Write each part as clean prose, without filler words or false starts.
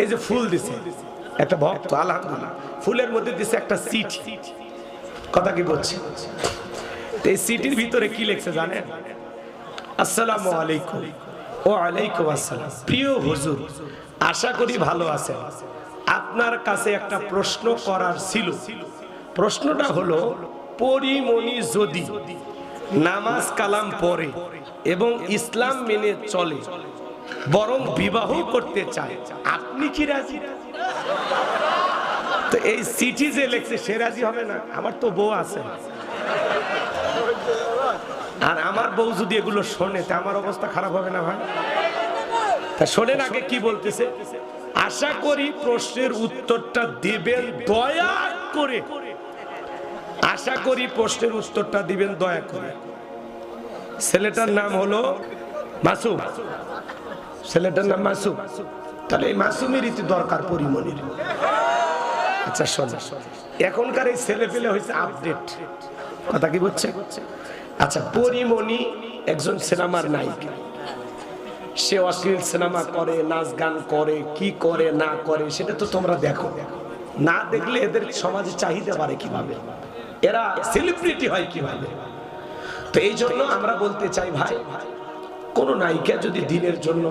এই যে ফুল দিছে একটা ভক্ত, আলহামদুলিল্লাহ, ফুলের মধ্যে দিছে একটা চিঠি। কথা কি বলছে? এই চিঠির ভিতরে কি লিখছে জানেন? আসসালামু আলাইকুম। ওয়া আলাইকুম আসসালাম। প্রিয় হুজুর, আশা করি ভালো আছেন। আপনার কাছে একটা প্রশ্ন করার ছিল। প্রশ্নটা হলো, পরিমণি যদি নামাজ কালাম পড়ে এবং ইসলাম মেনে চলে, বরং বিবাহ করতে চায়, আপনি কি রাজি? তো এই চিঠি যে লিখছে সে রাজি হবে না? আমার তো বউ আছে, আর আমার বউ যদি এগুলো শোনে তা আমার অবস্থা খারাপ হবে না ভাই? তা শোনেন আগে কি বলতেছে। আশা করি প্রশ্নের উত্তরটা দিবেন দয়া করে। আশা করি প্রশ্নের উত্তরটা দিবেন দয়া করে। ছেলেটার নাম হলো মাসুম। ছেলেটার নাম মাসুম। তাহলে এই মাসুমেরই তো দরকার পরিমণির। আচ্ছা শোন, এখনকার এই ছেলে পেলে হয়েছে আপডেট। কথা কি বলছে? আচ্ছা, পরিমণি একজন সিনেমার নায়িকা। সে অশ্লীল সিনেমা করে, নাচ গান করে, কি করে না করে সেটা তো তোমরা দেখো। না দেখলে এদের সমাজে চাহিদা বাড়ে কিভাবে, এরা সেলিব্রিটি হয় কিভাবে? তো এই জন্য আমরা বলতে চাই ভাই, কোন নায়িকা যদি দিনের জন্য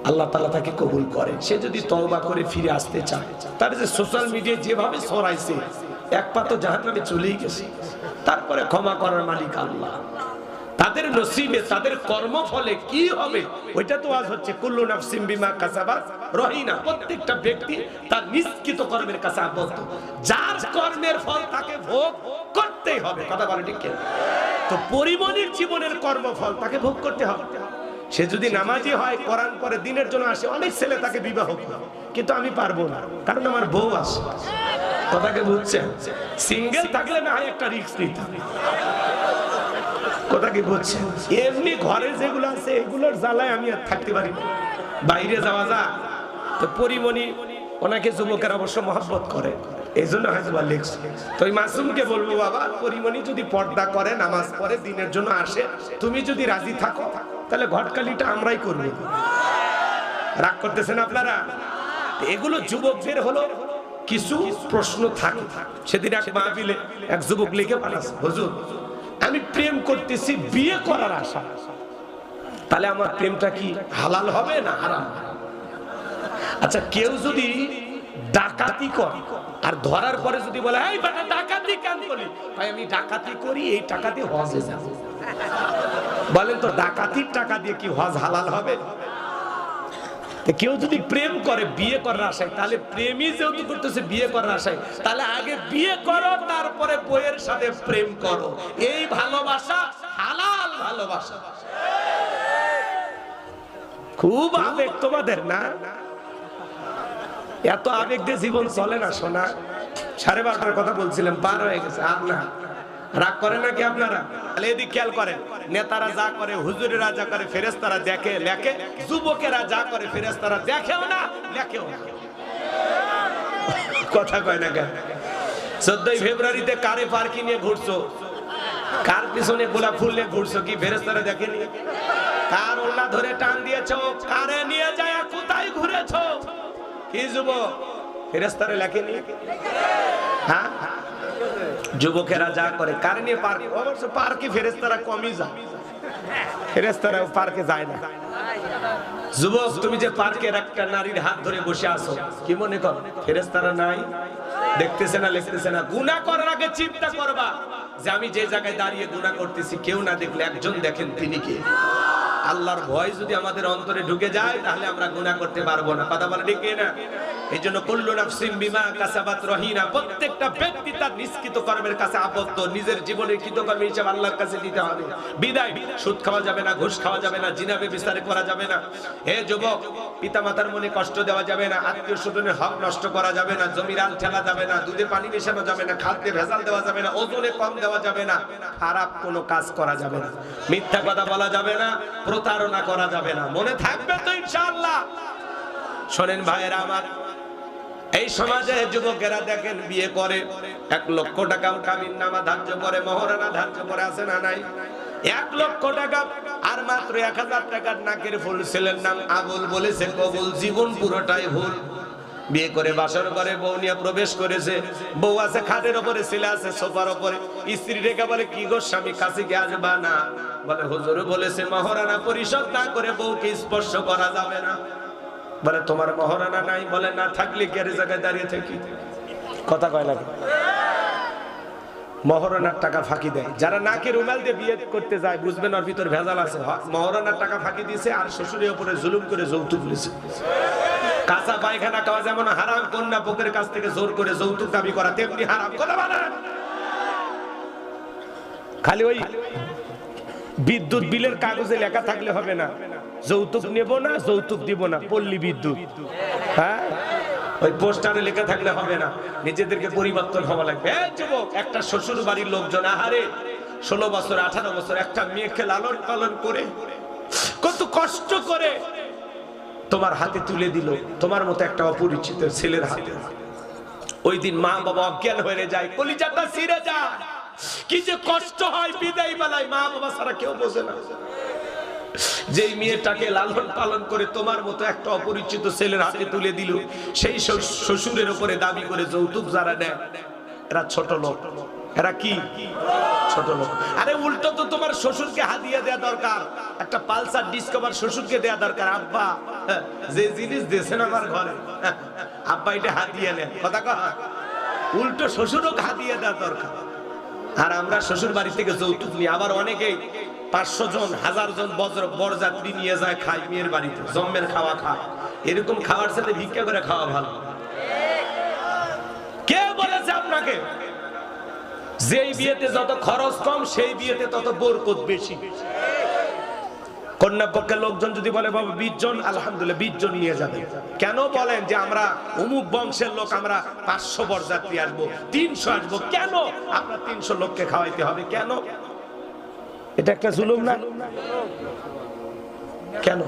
আল্লাহ তাআলা তাকে কবুল করে, সে যদি তওবা করে ফিরে আসতে চায়, তার যে সোশ্যাল মিডিয়ায় যেভাবে ছড়াইছে, এক পা তো জাহান্নামে চলেই গেছে। তারপরে ক্ষমা করার মালিক আল্লাহ। তাদের নসিবে, তাদের কর্মফলে কি হবে ওইটা তো আজ হচ্ছে। কুল্লু নাফসিন বিমা কাসাবাত রহিনা। প্রত্যেকটা ব্যক্তি তার নিষ্কৃত কর্মের কাছে আবদ্ধ। যার কর্মের ফল তাকে ভোগ করতেই হবে। কথা বলে ঠিক কিনা? তো পরিমণির জীবনের কর্মফল তাকে ভোগ করতে হবে। সে যদি নামাজি হয়, কোরআন পড়ে, দিনের জন্য আসে, অনেক ছেলে তাকে বিবাহ করে, কিন্তু আমি পারবো না, কারণ আমার বউ আছে। কথাকে বুঝছেন? সিঙ্গেল থাকলে না হয় একটা রিস্ক নিতে হবে। কথা কি বুঝছেন? এমনি ঘরে যেগুলো আছে এগুলোর জ্বালায় আমি আর থাকতে পারি না, বাইরে যাওয়া যা। তো পরিমণি, ওনাকে যুবকের অবশ্য মহব্বত করে, এই জন্য হয়তো লেখছে। তো ওই মাসুমকে বলবো, বাবা পরিমণি যদি পর্দা করে, নামাজ পড়ে, দিনের জন্য আসে, তুমি যদি রাজি থাকো তাহলে ঘটকালিটা আমরাই করবো। রাগ করতেছেন আপনারা? এগুলো যুবকদের হলো কিছু প্রশ্ন থাকে। সেদিন এক মাহফিলে এক যুবক লিখে পাঠাচ্ছে, হুজুর আমি প্রেম করতেছি বিয়ে করার আশা, তাহলে আমার প্রেমটা কি হালাল হবে না হারাম? আচ্ছা, কেউ যদি ডাকাতি করে আর ধরার পরে যদি বলে, এই বেটা ডাকাতি কেন করলি? ভাই আমি ডাকাতি করি, এই টাকা দিয়ে হজে যাব। বলেন তো ডাকাতির টাকা দিয়ে কি হজ হালাল হবে? কেউ যদি প্রেম করে বিয়ে করার আশায়, তাহলে প্রেমই যেহেতু করতেছে বিয়ে করার আশায়, তাহলে আগে বিয়ে করো, তারপরে বইয়ের সাথে প্রেম করো। এই ভালোবাসা হালাল ভালোবাসা। খুব আবেগ তোমাদের না? এত আবেগ দিয়ে জীবন চলে না সোনা। 12:30 কথা বলছিলাম, পার হয়ে গেছে। আপনার রাগ করে নাকি আপনারা? এদিক খেয়াল করেন, নেতারা যা করে, হুজুরেরা যা করে, ফেরেশতারা দেখে লেখে, যুবকেরা যা করে ফেরেশতারা দেখেও না লেখেও না। কথা কয় না কেন? 14 ফেব্রুয়ারিতে কারে পার্কি নিয়ে ঘুরছো? কার পিছনে গোলাপ ফুল নিয়ে ঘুরছো? কি ফেরেশতারা দেখেনি? কার ওড়না ধরে টান দিয়েছো? কারে নিয়ে যায় কোথায় ঘুরেছো? কি যুবক ফেরেশতারা লেখেনি? হ্যাঁ, যুবকেরা যা করে, কার নিয়ে পার্কে, অবশ্য পার্কে ফেরেশতারা কমই যায়, ফেরেশতারা পার্কে যায় না। যুবক তুমি যে পার্কের একটা নারীর হাত ধরে বসে আছো, কি মনে কর ফেরেশতারা নাই? দেখতেছে না, লিখতেছে না? গুনাহ করার আগে চিন্তা করবা যে আমি যে জায়গায় দাঁড়িয়ে গুনাহ করতেছি, কেউ না দেখলে একজন দেখেন, তিনি কে? আল্লাহর ভয় যদি আমাদের অন্তরে ঢুকে যায়, তাহলে আমরা গুনাহ করতে পারবো না। কথা বলে ঠিক না? এই জন্য কুল্লু নাফসিন বিমা কাসাবাত রহিনা। প্রত্যেকটা ব্যক্তি তার নিষ্কৃত কর্মের কাছে আবদ্ধ। নিজের জীবনের কৃতকর্মের হিসাব আল্লাহর কাছে দিতে হবে। বিদায় সুদ খাওয়া যাবে না, ঘুষ খাওয়া যাবে না, জিনা ব্যভিচার করা যাবে না। হে যুবক, পিতামাতার মনে কষ্ট দেওয়া যাবে না, আত্মীয় স্বজনের হক নষ্ট করা যাবে না, জমির আল ঠেলা যাবে না, দুধে পানি মেশানো যাবে না, খাদ্যে ভেজাল দেওয়া যাবে না, ওজনে কম দেওয়া যাবে না, খারাপ কোনো কাজ করা যাবে না, মিথ্যা কথা বলা যাবে না, প্রতারণা করা যাবে না। মনে থাকবে তো ইনশাআল্লাহ? শোনেন ভাইয়েরা আমার, এই সমাজে যুবকেরা দেখেন বিয়ে করে, 1 লক্ষ টাকা কাবিন নামা ধার্য করে, মহরানা ধার্য করে, আছে না নাই? 1 লক্ষ টাকা আর মাত্র 1000 টাকার নাকের ফুল, ছেলের নাম আবুল, বলেছে কবুল, জীবন পুরোটাই ভুল। বিয়ে করে বাসর ঘরে বউ নিয়ে প্রবেশ করেছে, বউ আছে খাটের উপরে, ছেলে আছে সোফার উপরে। স্ত্রী রেখা বলে কি গো স্বামী, কাছে কি আসবা না? বলে হুজুর বলেছে মহারানা পরিশোধ না করে বউকে স্পর্শ করা যাবে না। বলে তোমার মহারানা নাই? বলে না থাকলে কি আর জায়গায় দাঁড়িয়ে থাকি? কথা কয় না, মহারানার টাকা ফাঁকি দেয়। যারা নাকে রুমাল দিয়ে বিয়ে করতে যায় বুঝবেন ওর ভিতর ভেজাল আছে। মহারানার টাকা ফাঁকি দিয়েছে আর শ্বশুরের উপরে জুলুম করে যৌতুক নিয়েছে। কাঁচা পায়খানা খাওয়া যেমন হারাম, কন্যা পক্ষের কাছ থেকে জোর করে যৌতুক দাবি করা তেমনি হারাম। কথা বলেন। খালি ওই বিদ্যুৎ বিলের কাগজে লেখা থাকলে হবে না যৌতুক নেব না, যৌতুক দিব না, পল্লী বিদ্যুৎ। হ্যাঁ, ওই পোস্টারে লেখা থাকলে হবে না, নিজেদেরকে পরিবর্তন হওয়া লাগবে। এই যুবক, একটা শ্বশুর বাড়ির লোকজন আহারে 16 বছর 18 বছর একটা মেয়েকে লালন পালন করে কত কষ্ট করে তোমার হাতে তুলে দিল, তোমার মতো একটা অপরিচিত ছেলের হাতে। ওই দিন মা বাবা অজ্ঞান হয়ে যায়, কলিজাটা ছিঁড়ে যায়, কি যে কষ্ট হয় বিদায় বেলায়, মা বাবা ছাড়া কেউ বোঝে না। যেই মেয়েটাকে লালন পালন করে তোমার মতো একটা অপরিচিত ছেলের হাতে তুলে দিল, সেই শ্বশুরের উপরে দাবি করে যৌতুক যারা নেয় এরা ছোট লোক। এরা কি ছোট লোক? আরে উল্টো তো তোমার শ্বশুরকে হাদিয়া দেয়া দরকার, একটা পালসার ডিসকভার শ্বশুরকে দেয়া দরকার। আব্বা যে জিনিস দিয়েছেন আমার ঘরে, আব্বা এটা হাদিয়া নেন। কথা কয়, উল্টো শ্বশুরও হাদিয়া দেওয়া দরকার। আর আমরা শ্বশুর বাড়ি থেকে যৌতুক নিই। আবার অনেকেই 500 জন 1000 জন বরযাত্রী নিয়ে যায় খায় মেয়ের বাড়িতে, জম্মের খাওয়া খায়। এরকম খাওয়ার সাথে ভিক্ষা করে খাওয়া ভালো। কে বলেছে আপনাকে যেই বিয়েতে যত খরচ কম সেই বিয়েতে তত বরকত বেশি? কন্যা পক্ষের লোকজন যদি বলে বাবা 20 জন, আলহামদুলিল্লাহ 20 জন নিয়ে যাবে। কেন বলেন যে আমরা অমুক বংশের লোক, আমরা 500 বরযাত্রী আসবো, 300 আসবো? কেন আপনার 300 লোককে খাওয়াইতে হবে? কেন? এটা একটা জুলুম না? কেন?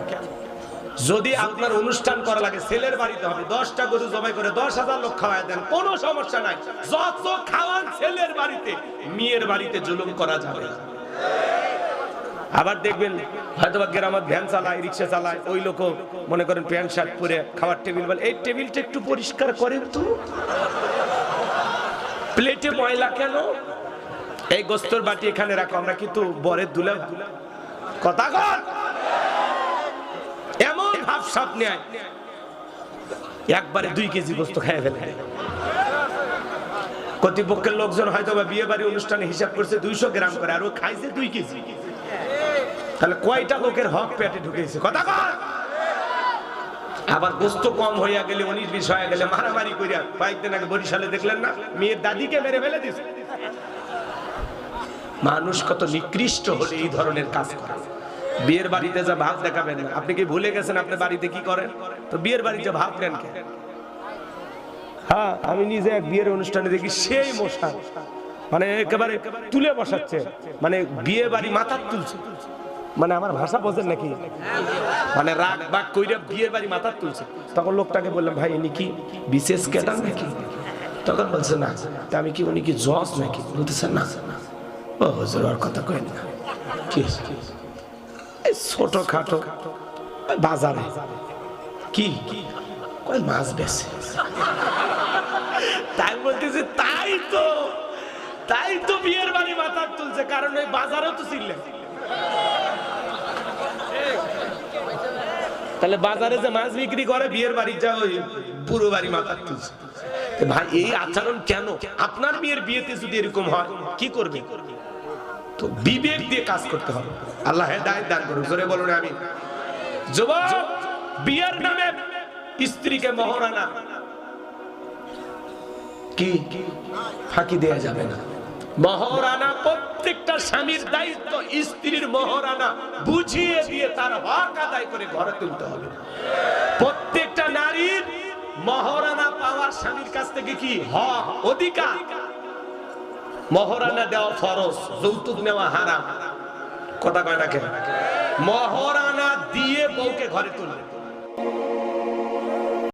যদি আপনার অনুষ্ঠান করা লাগে ছেলের বাড়িতে হবে, 10টা গরু জবাই করে 10,000 লোক খাওয়াই দেন, কোনো সমস্যা নাই। যত খাওয়ান ছেলের বাড়িতে, মেয়ের বাড়িতে জুলুম করা যাবে না। আবার দেখবেন হয়তো বা গ্রামে ভ্যান চালায়, রিক্সা চালায়, ওই লোক মনে করেন প্যান্ট শার্ট পরে খাওয়ার টেবিল, বলে এই টেবিলটা একটু পরিষ্কার করেন তো, প্লেটে ময়লা কেন, এই গোস্তর বাটি এখানে রাখো, আমরা কিন্তু বরের দুলা। কথা কর, এমন ভাব সাপ নেয় একবারে 2 কেজি গোস্ত খেয়ে ফেলে। কর্তৃপক্ষের লোকজন হয়তো বা বিয়ে বাড়ি অনুষ্ঠানে হিসাব করছে 200 গ্রাম করে, আর ও খাইছে 2 কেজি। তাহলে কয়টা লোকের হক পেটে ঢুকেছে? কথা কর। আবার গোস্ত কম হইয়া গেলে 19-20 হয়ে গেলে মারামারি করিয়া, কয়েকদিন আগে বরিশালে দেখলেন না, মেয়ের দাদিকে মেরে ফেলে দিয়েছে। মানুষ কত নিকৃষ্ট হলে এই ধরনের কাজ করে। বিয়ের বাড়িতে যা ভাব দেখাবেন না। আপনি কি ভুলে গেছেন আপনি বাড়িতে কি করেন? তো বিয়ের বাড়িতে ভাব দেন কেন? হ্যাঁ, আমি নিজে এক বিয়ের অনুষ্ঠানে দেখি সেই মশা, মানে একেবারে তুলে বসাচ্ছে, মানে বিয়ে বাড়ি মাথার তুলছে। মানে আমার ভাষা বোঝেন নাকি? মানে রাগ বাগ কইরা বিয়ের বাড়ি মাথার তুলছে। তখন লোকটাকে বললাম, ভাই ইনি কি বিশেষ ক্যাডার নাকি? তখন বলছে না। তা আমি কি, উনি কি জজ নাকি? বলতেছেন না। ও হুজুর আর কথা কই না, কি ছোট খাটো বাজারে কি কয় মাছ বেছে। তাই বলতেছে তাই তো বিয়ের বাড়ি মাথার তুলছে, কারণ ওই বাজারেও তো ছিলেন। তাহলে বাজারে যে মাছ বিক্রি করে, বিয়ের বাড়ি যা ওই পুরো বাড়ি মাথার তুলছে। ভাই এই আচরণ কেন? আপনার মেয়ের বিয়েতে যদি এরকম হয় কি করবে? তো বিবেক দিয়ে কাজ করতে হবে। আল্লাহ হেদায়েত দান করুন। জোরে বলুন আমিন। যুবক, বিয়ের নামে স্ত্রীকে মহারানা কি ফাঁকি দেয়া যাবে না। মহারানা প্রত্যেকটা স্বামীর দায়িত্ব স্ত্রীর মহারানা বুঝিয়ে দিয়ে তার হক আদায় করে ঘরে তুলতে হবে। প্রত্যেকটা নারীর মহারানা পাওয়ার স্বামীর কাছ থেকে কি হক, অধিকার। মহারানা দেওয়া ফরজ, যৌতুক নেওয়া হারাম। কথা কয় না কেন? মহারানা দিয়ে বউকে ঘরে তুলবে।